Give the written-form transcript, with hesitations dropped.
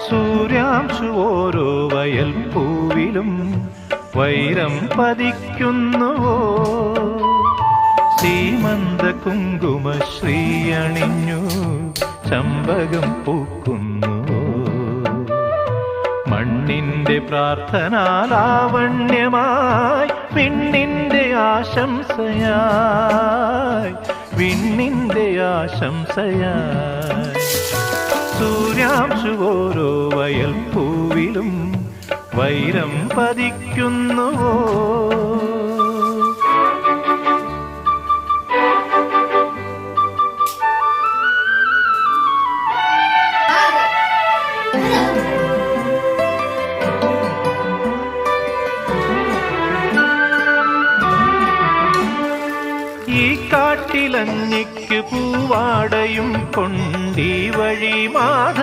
സൂര്യാംശു ഓരോ വയൽ പൂവിലും വൈരം പതിക്കുന്നുവോ? സീമന്ത കുങ്കുമ ശ്രീയണിഞ്ഞു ചമ്പകം പൂക്കുന്നുവോ? മണ്ണിന്റെ പ്രാർത്ഥനാലാവണ്യമായി വിണ്ണിന്റെ ആശംസയായി, വിണ്ണിന്റെ ആശംസയായി. സൂര്യാംശു ഓരോ വയൽ പൂവിലും വൈരം പതിക്കുന്നുവോ? ഈ കാട്ടിലഞ്ഞിക്ക് പൂവാടയും കൊണ്ടീ വഴി മാധ